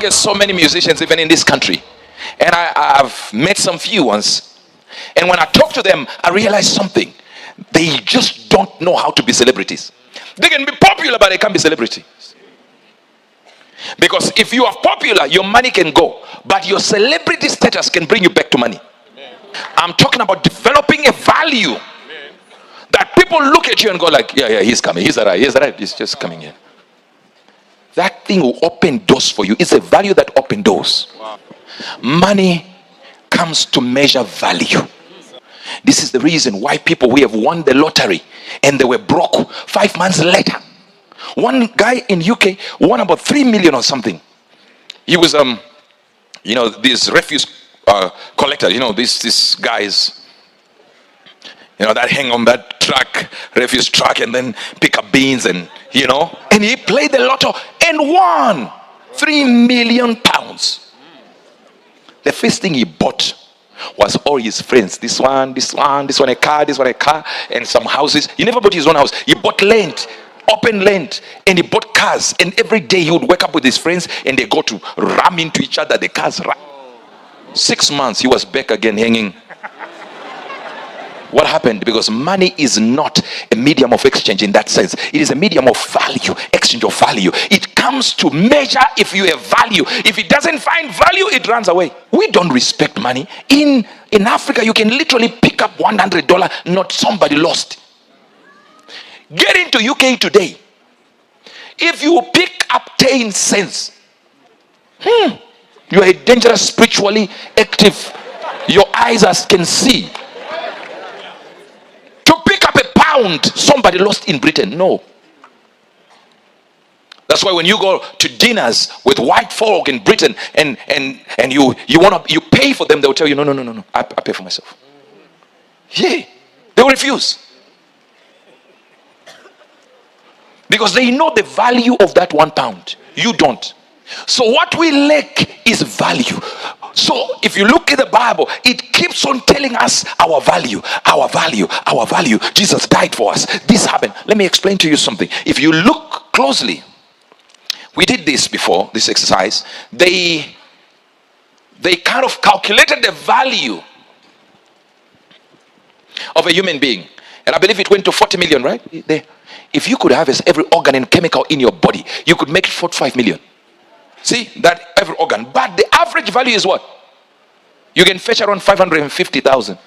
get so many musicians even in this country. And I've met some few ones. And when I talk to them, I realize something. They just don't know how to be celebrities. They can be popular, but they can't be celebrity. Because if you are popular, your money can go. But your celebrity status can bring you back to money. I'm talking about developing a value that people look at you and go like, yeah, he's coming. He's arrived. He's just coming in. That thing will open doors for you. It's a value that opens doors. Wow. Money comes to measure value. This is the reason why people who have won the lottery and they were broke 5 months later. One guy in UK won about 3 million or something. He was these refuse collector, these guys, that hang on that truck, refuse truck, and then pick up beans and he played the lotto and won 3 million pounds. The first thing he bought was all his friends. This one a car, and some houses. He never bought his own house. He bought land, open land, and he bought cars. And every day he would wake up with his friends and they go to ram into each other. The cars ram. 6 months he was back again hanging. What happened? Because money is not a medium of exchange in that sense. It is a medium of value, exchange of value. It comes to measure if you have value. If it doesn't find value, it runs away. We don't respect money. In Africa, you can literally pick up $100, not somebody lost. Get into UK today. If you pick up 10 cents, you are a dangerous, spiritually active. Your eyes can see. Somebody lost in Britain. No. That's why when you go to dinners with white folk in Britain and you pay for them, they'll tell you no, I pay for myself. Yeah, they will refuse because they know the value of that £1. You don't. So what we lack is value. So if you look at the Bible, it keeps on telling us our value. Jesus died for us. This happened. Let me explain to you something. If you look closely, we did this before, this exercise. They kind of calculated the value of a human being. And I believe it went to 40 million, right? If you could harvest every organ and chemical in your body, you could make 45 million. See, that every organ. But the average value is what? You can fetch around 550,000.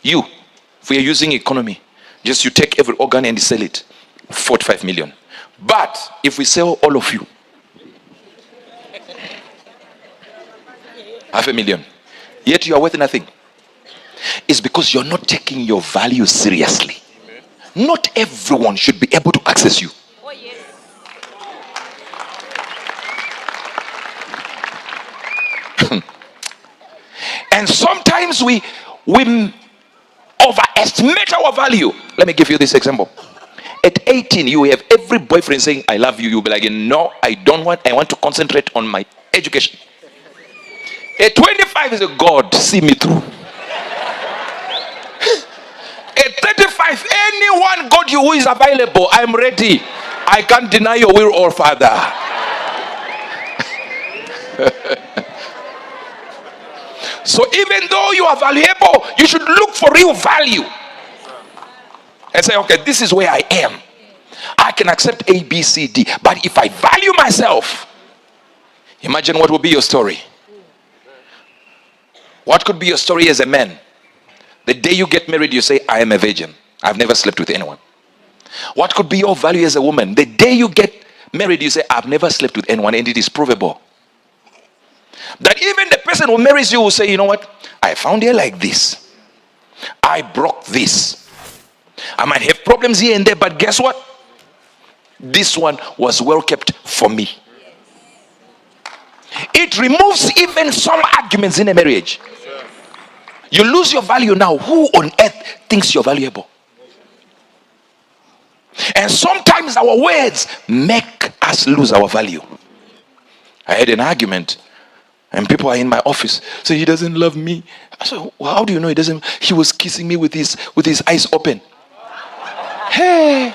If we are using economy, just you take every organ and sell it, 45 million. But if we sell all of you, 500,000, yet you are worth nothing. It's because you're not taking your value seriously. Not everyone should be able to access you. And sometimes we overestimate our value. Let me give you this example. At 18, you have every boyfriend saying, I love you. You'll be like, no, I don't want. I want to concentrate on my education. At 25, is a God, see me through. At 35, anyone God you who is available, I'm ready. I can't deny your will or Father. So even though you are valuable, you should look for real value. And say, okay, this is where I am. I can accept A, B, C, D. But if I value myself, imagine what will be your story. What could be your story as a man? The day you get married, you say, I am a virgin. I've never slept with anyone. What could be your value as a woman? The day you get married, you say, I've never slept with anyone, and it is provable. That even the person who marries you will say, you know what? I found her like this. I broke this. I might have problems here and there, but guess what? This one was well kept for me. It removes even some arguments in a marriage. You lose your value now. Who on earth thinks you're valuable? And sometimes our words make us lose our value. I had an argument. And people are in my office. So he doesn't love me. I said, well, how do you know he doesn't? He was kissing me with his eyes open. Hey.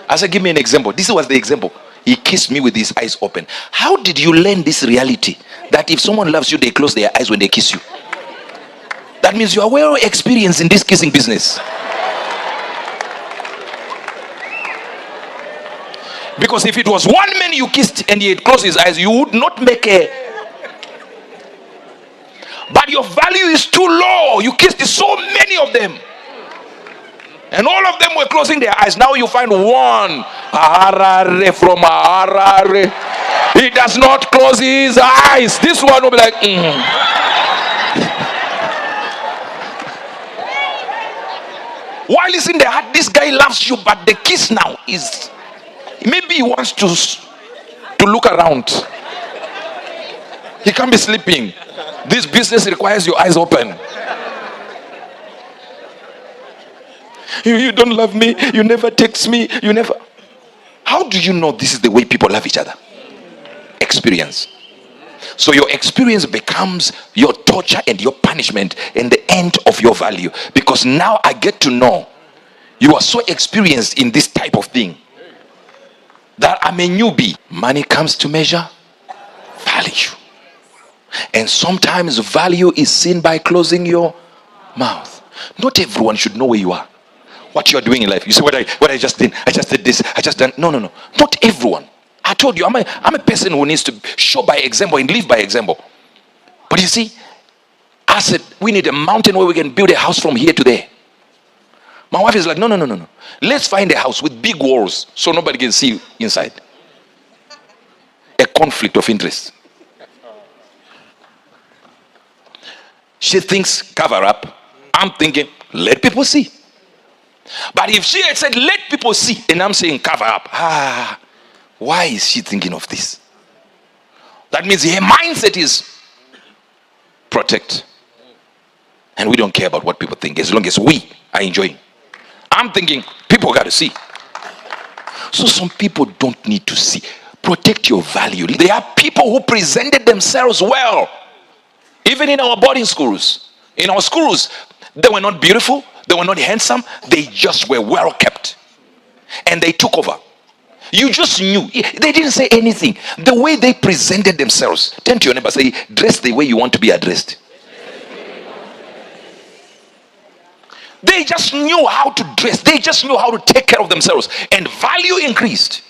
I said, give me an example. This was the example. He kissed me with his eyes open. How did you learn this reality? That if someone loves you, they close their eyes when they kiss you. That means you are well experienced in this kissing business. Because if it was one man you kissed and he had closed his eyes, you would not make a... But your value is too low. You kissed so many of them. And all of them were closing their eyes. Now you find one. Harare from Harare. He does not close his eyes. This one will be like, While it's in the heart, this guy loves you, but the kiss now is... Maybe he wants to look around. He can't be sleeping. This business requires your eyes open. You don't love me. You never text me. You never... How do you know this is the way people love each other? Experience. So your experience becomes your torture and your punishment and the end of your value. Because now I get to know you are so experienced in this type of thing that I'm a newbie. Money comes to measure value. And sometimes value is seen by closing your mouth. Not everyone should know where you are, what you are doing in life. You see what I just did. I just did this. I just done. No. Not everyone. I told you, I'm a person who needs to show by example and live by example. But you see, I said, we need a mountain where we can build a house from here to there. My wife is like, no. Let's find a house with big walls so nobody can see inside. A conflict of interest. She thinks cover up. I'm thinking, let people see. But if she had said, let people see, and I'm saying cover up. Why is she thinking of this? That means her mindset is protect. And we don't care about what people think as long as we are enjoying. I'm thinking, people got to see. So some people don't need to see. Protect your value. There are people who presented themselves well. Even in our boarding schools. In our schools, they were not beautiful. They were not handsome. They just were well kept. And they took over. You just knew. They didn't say anything. The way they presented themselves. Turn to your neighbor, say, dress the way you want to be addressed. They just knew how to dress. They just knew how to take care of themselves. And value increased.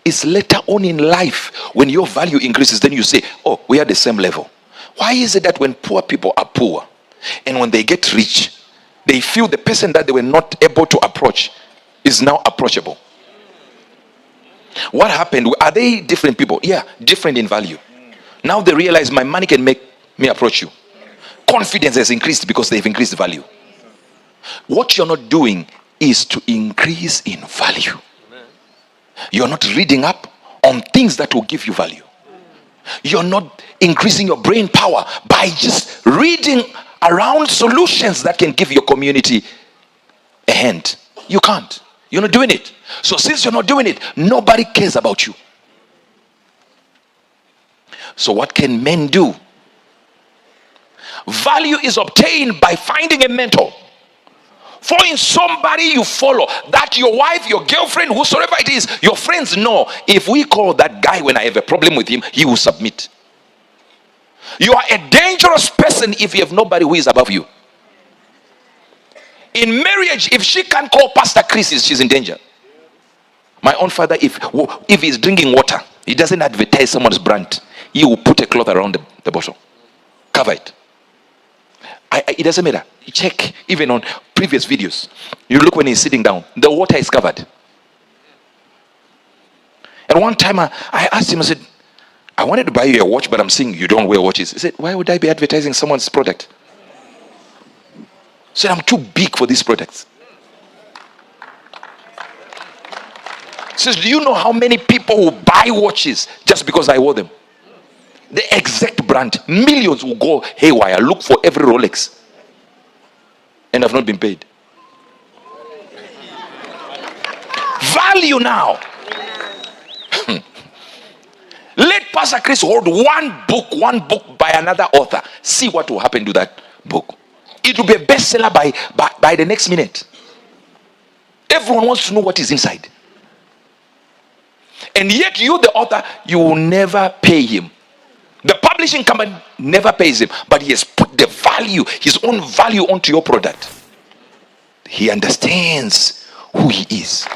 It's later on in life when your value increases, then you say, oh, we are the same level. Why is it that when poor people are poor and when they get rich, they feel the person that they were not able to approach is now approachable? What happened? Are they different people? Yeah, different in value. Now they realize my money can make me approach you. Confidence has increased because they've increased value. What you're not doing is to increase in value. You're not reading up on things that will give you value. You're not increasing your brain power by just reading around solutions that can give your community a hand. You can't. You're not doing it. So since you're not doing it, nobody cares about you. So what can men do? Value is obtained by finding a mentor. Following somebody you follow, that your wife, your girlfriend, whosoever it is, your friends know. If we call that guy when I have a problem with him, he will submit. You are a dangerous person if you have nobody who is above you. In marriage, if she can't call Pastor Chris, she's in danger. My own father, if he's drinking water, he doesn't advertise someone's brand. He will put a cloth around the bottle. Cover it. It doesn't matter. You check even on previous videos. You look when he's sitting down. The water is covered. And one time I asked him, I said, I wanted to buy you a watch, but I'm seeing you don't wear watches. He said, why would I be advertising someone's product? I said, I'm too big for these products. He says, do you know how many people will buy watches just because I wore them? The exact brand. Millions will go haywire, look for every Rolex. And have not been paid. Value now. Let Pastor Chris hold one book by another author. See what will happen to that book. It will be a bestseller by the next minute. Everyone wants to know what is inside. And yet you, the author, you will never pay him. The publishing company never pays him, but he has put the value, his own value onto your product. He understands who he is.